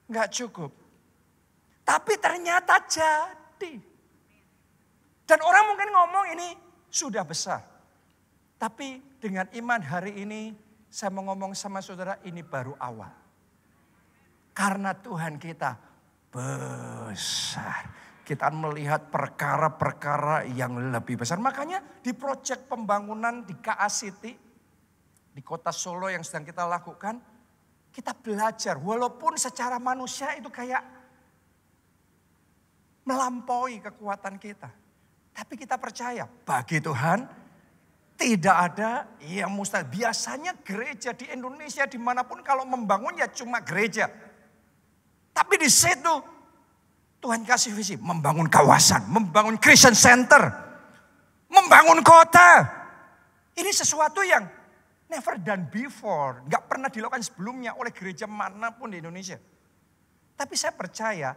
Speaker 1: Nggak cukup. Tapi ternyata jadi. Dan orang mungkin ngomong ini sudah besar. Tapi dengan iman hari ini saya mau ngomong sama saudara ini baru awal. Karena Tuhan kita besar. Kita melihat perkara-perkara yang lebih besar. Makanya di proyek pembangunan di KA City, di kota Solo yang sedang kita lakukan, kita belajar. Walaupun secara manusia itu kayak melampaui kekuatan kita. Tapi kita percaya bagi Tuhan tidak ada yang mustahil. Biasanya gereja di Indonesia dimanapun kalau membangun ya cuma gereja. Tapi di situ Tuhan kasih visi membangun kawasan, membangun Christian Center, membangun kota. Ini sesuatu yang never done before, nggak pernah dilakukan sebelumnya oleh gereja manapun di Indonesia. Tapi saya percaya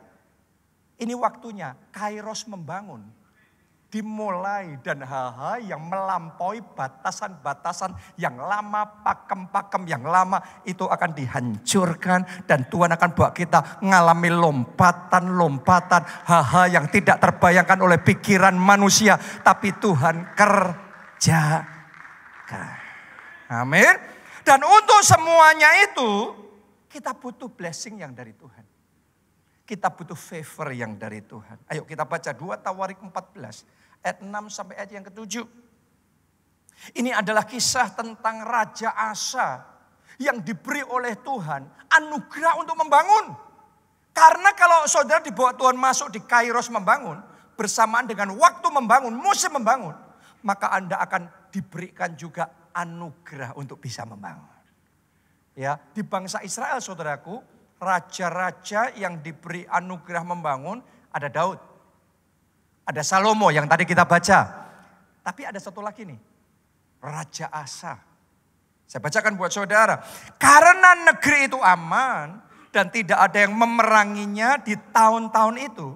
Speaker 1: ini waktunya Kairos membangun dimulai dan hal-hal yang melampaui batasan-batasan yang lama, pakem-pakem yang lama itu akan dihancurkan dan Tuhan akan bawa kita mengalami lompatan-lompatan hal-hal yang tidak terbayangkan oleh pikiran manusia tapi Tuhan kerjakan. Amin. Dan untuk semuanya itu kita butuh blessing yang dari Tuhan. Kita butuh favor yang dari Tuhan. Ayo kita baca 2 Tawarik 14 ayat 6 sampai ayat yang ke-7. Ini adalah kisah tentang Raja Asa yang diberi oleh Tuhan anugerah untuk membangun. Karena kalau saudara dibawa Tuhan masuk di Kairos membangun, bersamaan dengan waktu membangun, musim membangun, maka Anda akan diberikan juga anugerah untuk bisa membangun. Ya, di bangsa Israel saudaraku, raja-raja yang diberi anugerah membangun ada Daud. Ada Salomo yang tadi kita baca. Tapi ada satu lagi nih. Raja Asa. Saya bacakan buat saudara. Karena negeri itu aman dan tidak ada yang memeranginya di tahun-tahun itu.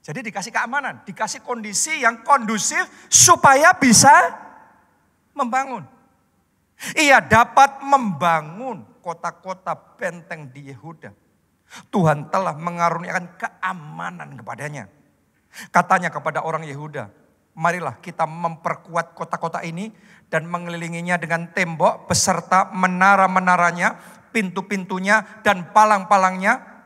Speaker 1: Jadi dikasih keamanan, dikasih kondisi yang kondusif supaya bisa membangun. Ia dapat membangun kota-kota benteng di Yehuda. Tuhan telah mengaruniakan keamanan kepadanya. Katanya kepada orang Yehuda, marilah kita memperkuat kota-kota ini dan mengelilinginya dengan tembok beserta menara-menaranya, pintu-pintunya dan palang-palangnya.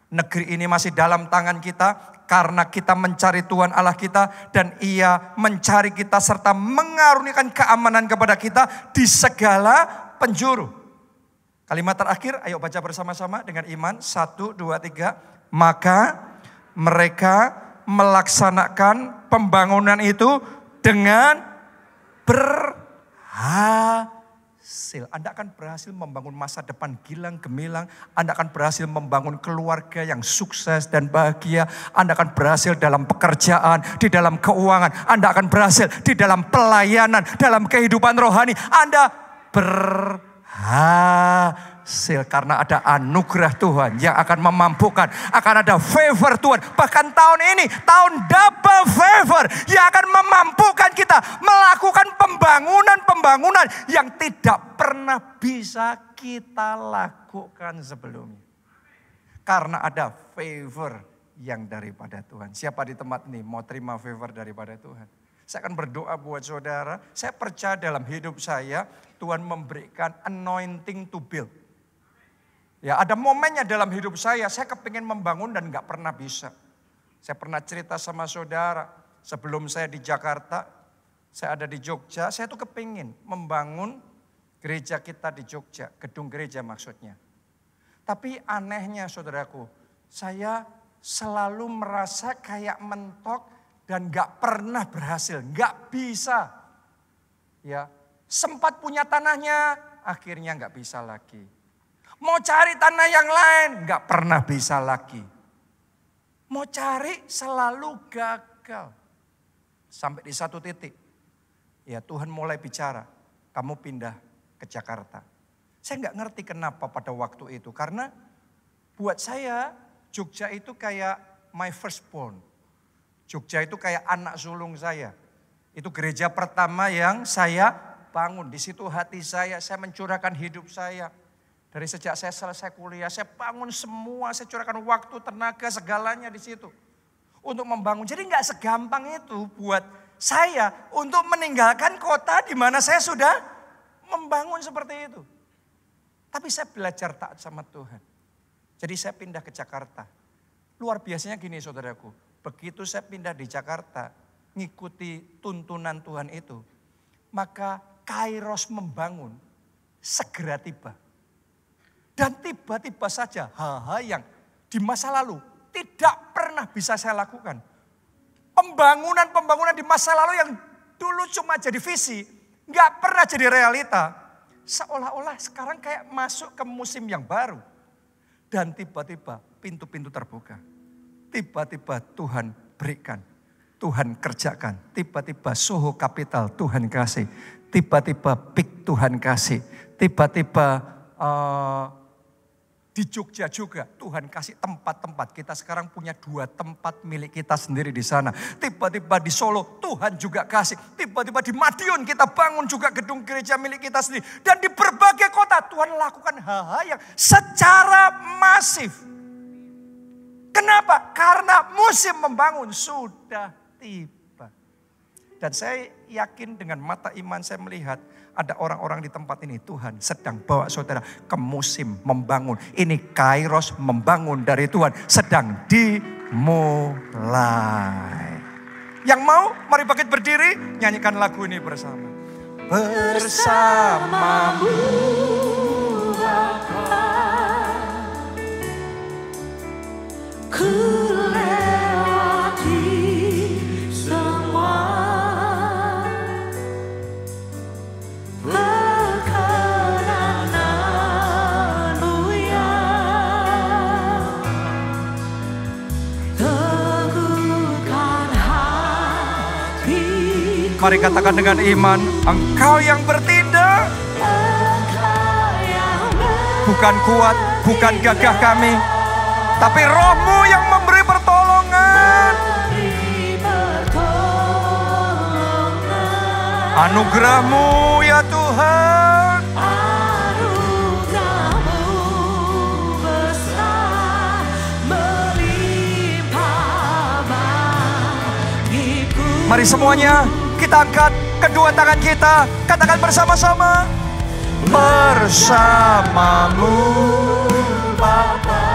Speaker 1: Negeri ini masih dalam tangan kita karena kita mencari Tuhan Allah kita dan Ia mencari kita serta mengaruniakan keamanan kepada kita di segala penjuru. Kalimat terakhir, ayo baca bersama-sama dengan iman. 1, 2, 3. Maka mereka melaksanakan pembangunan itu dengan berhasil. Anda akan berhasil membangun masa depan gilang gemilang. Anda akan berhasil membangun keluarga yang sukses dan bahagia. Anda akan berhasil dalam pekerjaan, di dalam keuangan. Anda akan berhasil di dalam pelayanan, dalam kehidupan rohani. Anda berhasil karena ada anugerah Tuhan yang akan memampukan. Akan ada favor Tuhan. Bahkan tahun ini, tahun double favor yang akan memampukan kita melakukan pembangunan-pembangunan yang tidak pernah bisa kita lakukan sebelumnya. Karena ada favor yang daripada Tuhan. Siapa di tempat ini mau terima favor daripada Tuhan? Saya akan berdoa buat saudara. Saya percaya dalam hidup saya Tuhan memberikan anointing to build. Ya, ada momennya dalam hidup saya kepingin membangun dan gak pernah bisa. Saya pernah cerita sama saudara, sebelum saya di Jakarta, saya ada di Jogja, saya tuh kepingin membangun gereja kita di Jogja, gedung gereja maksudnya. Tapi anehnya saudaraku, saya selalu merasa kayak mentok dan gak pernah berhasil, gak bisa. Ya, sempat punya tanahnya, akhirnya gak bisa lagi. Mau cari tanah yang lain, gak pernah bisa lagi. Mau cari selalu gagal. Sampai di satu titik, ya Tuhan mulai bicara, kamu pindah ke Jakarta. Saya gak ngerti kenapa pada waktu itu. Karena buat saya, Jogja itu kayak my firstborn. Jogja itu kayak anak sulung saya. Itu gereja pertama yang saya bangun. Di situ hati saya mencurahkan hidup saya. Dari sejak saya selesai kuliah, saya bangun semua, saya curahkan waktu, tenaga, segalanya di situ. Untuk membangun. Jadi gak segampang itu buat saya untuk meninggalkan kota di mana saya sudah membangun seperti itu. Tapi saya belajar taat sama Tuhan. Jadi saya pindah ke Jakarta. Luar biasanya gini saudaraku, begitu saya pindah di Jakarta, ngikuti tuntunan Tuhan itu, maka Kairos membangun segera tiba. Dan tiba-tiba saja hal-hal yang di masa lalu tidak pernah bisa saya lakukan. Pembangunan-pembangunan di masa lalu yang dulu cuma jadi visi, gak pernah jadi realita. Seolah-olah sekarang kayak masuk ke musim yang baru. Dan tiba-tiba pintu-pintu terbuka. Tiba-tiba Tuhan berikan, Tuhan kerjakan. Tiba-tiba Soho Capital Tuhan kasih. Tiba-tiba PIK Tuhan kasih. Tiba-tiba Di Jogja juga Tuhan kasih tempat-tempat. Kita sekarang punya 2 tempat milik kita sendiri di sana. Tiba-tiba di Solo Tuhan juga kasih. Tiba-tiba di Madiun kita bangun juga gedung gereja milik kita sendiri. Dan di berbagai kota Tuhan lakukan hal-hal yang secara masif. Kenapa? Karena musim membangun sudah tiba. Dan saya yakin dengan mata iman saya melihat ada orang-orang di tempat ini, Tuhan sedang bawa saudara ke musim membangun. Ini Kairos membangun dari Tuhan sedang dimulai. Yang mau, mari bangkit berdiri, nyanyikan lagu ini bersama. Bersamamu Bapa, ku lewati semua perkenananmu yang teguhkan hati. Mari katakan dengan iman, Engkau yang bertindak, bukan kuat, bukan gagah kami, tapi Roh-Mu yang memberi pertolongan. Anugerah-Mu ya Tuhan. Anugerah-Mu besar melimpah bagiku. Mari semuanya kita angkat kedua tangan kita. Katakan bersama-sama. Bersamamu Bapa,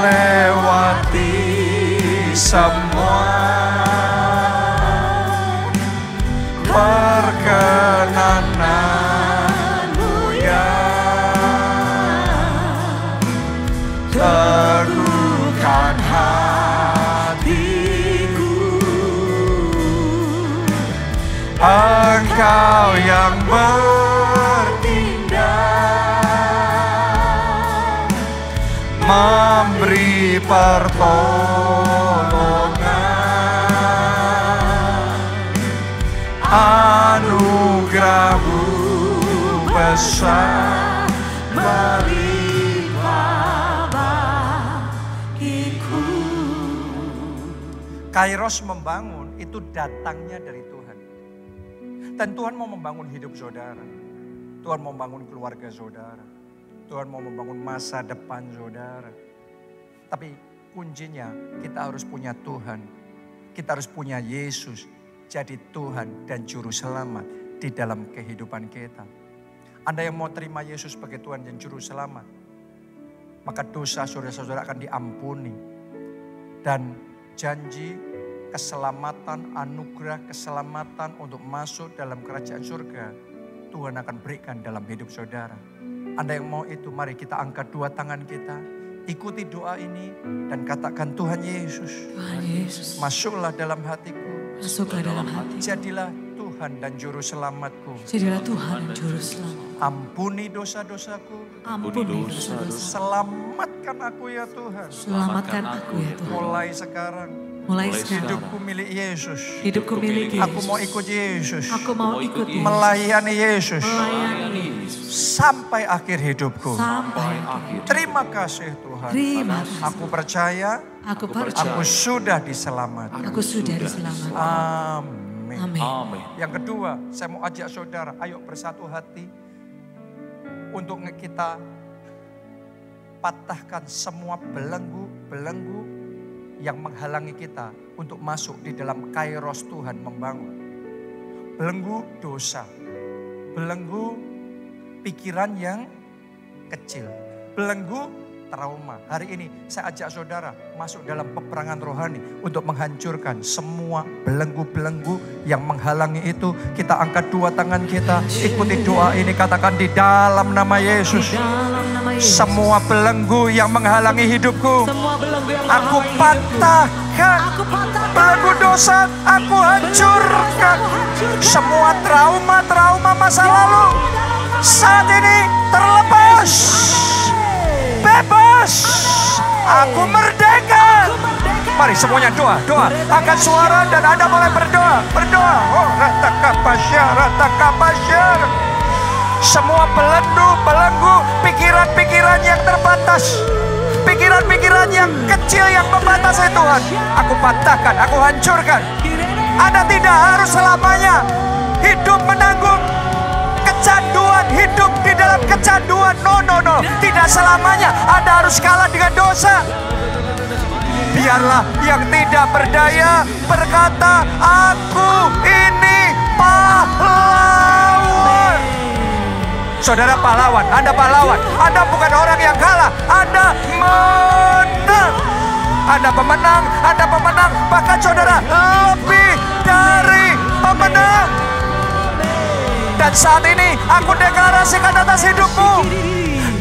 Speaker 1: lewati semua perkenananmu yang teguhkan hatiku. Engkau yang bertindak, memberi pertolongan. Anugerah-Mu besar melimpah bagiku. Kairos membangun itu datangnya dari Tuhan. Dan Tuhan mau membangun hidup saudara. Tuhan mau membangun keluarga saudara. Tuhan mau membangun masa depan saudara. Tapi kuncinya kita harus punya Tuhan. Kita harus punya Yesus. Jadi Tuhan dan Juru Selamat di dalam kehidupan kita. Anda yang mau terima Yesus sebagai Tuhan dan Juru Selamat, maka dosa saudara-saudara akan diampuni. Dan janji keselamatan, anugerah keselamatan untuk masuk dalam kerajaan surga, Tuhan akan berikan dalam hidup saudara. Anda yang mau itu, mari kita angkat 2 tangan kita. Ikuti doa ini dan katakan, Tuhan Yesus,
Speaker 2: Tuhan Yesus,
Speaker 1: masuklah dalam hatiku.
Speaker 2: Masuklah dalam hati.
Speaker 1: Jadilah Tuhan dan Juru Selamatku.
Speaker 2: Jadilah Tuhan dan Juru Selamat.
Speaker 1: Ampuni dosa-dosaku.
Speaker 2: Ampuni dosa-dosa.
Speaker 1: Selamatkan aku ya Tuhan.
Speaker 2: Selamatkan aku ya Tuhan.
Speaker 1: Mulai sekarang.
Speaker 2: Mulai sekarang.
Speaker 1: Hidupku milik Yesus.
Speaker 2: Hidupku milik Yesus.
Speaker 1: Aku mau ikut Yesus.
Speaker 2: Aku mau ikut Yesus.
Speaker 1: Melayani Yesus.
Speaker 2: Melayani Yesus.
Speaker 1: Sampai akhir hidupku.
Speaker 2: Sampai akhir.
Speaker 1: Terima kasih Tuhan.
Speaker 2: Terima kasih.
Speaker 1: Aku percaya.
Speaker 2: Aku percaya.
Speaker 1: Aku sudah diselamatkan.
Speaker 2: Aku sudah diselamatkan.
Speaker 1: Amin.
Speaker 2: Amin.
Speaker 1: Yang kedua, saya mau ajak saudara, ayo bersatu hati untuk kita patahkan semua belenggu-belenggu yang menghalangi kita untuk masuk di dalam Kairos Tuhan membangun. Belenggu dosa, belenggu pikiran yang kecil, belenggu trauma. Hari ini saya ajak saudara masuk dalam peperangan rohani untuk menghancurkan semua belenggu-belenggu yang menghalangi itu. Kita angkat 2 tangan kita, ikuti doa ini, katakan di dalam nama Yesus. Semua belenggu yang menghalangi hidupku, aku patahkan. Belenggu dosa, aku hancurkan. Semua trauma-trauma masa lalu saat ini terlepas. Bebas, aku merdeka. Mari semuanya doa. Angkat suara dan Anda mulai berdoa. Oh, ratakapasya. semua belenggu, pikiran-pikiran yang terbatas, pikiran-pikiran yang kecil yang membatasi Tuhan, aku patahkan, aku hancurkan. Anda tidak harus selamanya hidup menanggung kecanduan, hidup di dalam kecanduan. No. Tidak selamanya Anda harus kalah dengan dosa. Biarlah yang tidak berdaya berkata, aku ini pahlawan. Saudara pahlawan, Anda pahlawan. Anda bukan orang yang kalah, Anda menang. Anda pemenang, bahkan saudara lebih dari pemenang. Dan saat ini aku deklarasikan atas hidupmu,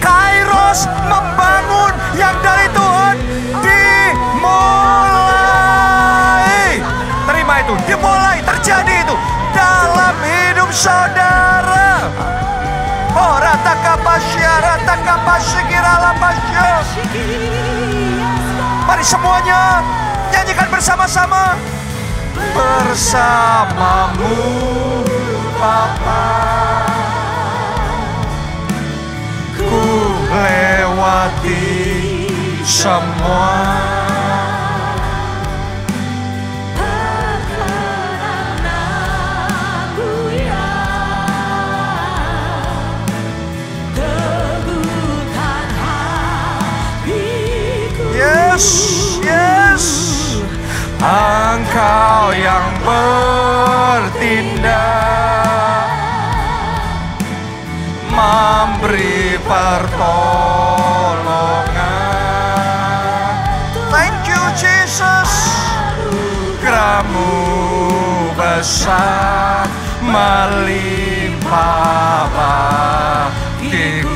Speaker 1: Kairos membangun yang dari Tuhan dimulai. Terima itu, dimulai, terjadi itu dalam hidup saudara. Oh, ratakapasya, mari semuanya nyanyikan bersama-sama. Bersamamu Bapa, ku lewati semua. Yes, Engkau yang bertindak, memberi pertolongan. Thank you Jesus. Anugerah-Mu besar, melimpah bagiku.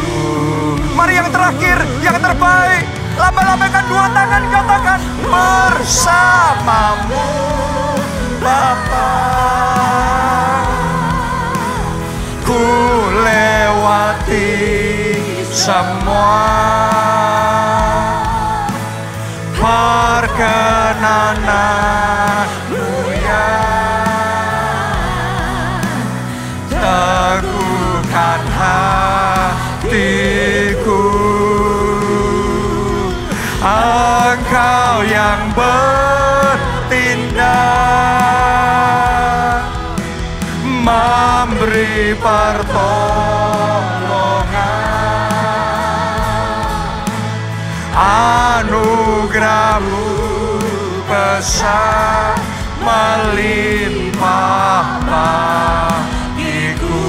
Speaker 1: Mari yang terakhir, yang terbaik. Lambaikan dua tangan, katakan bersamamu Bapa, ku lewati semua. Perkenanan-Mu ya, teguhkan hatiku. Engkau yang bertindak, memberi pertolongan. Anugerah-Mu besar, melimpah bagiku.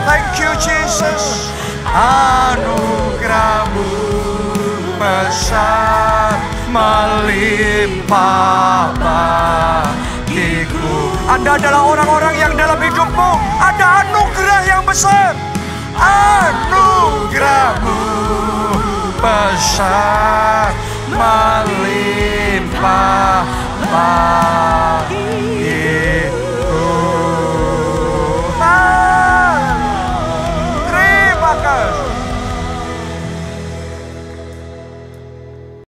Speaker 1: Thank you Jesus. Anugerah-Mu besar, melimpah bagiku. Anda adalah orang-orang yang dalam hidupmu ada anugerah yang besar. Anugerah-Mu besar, melimpah bagiku.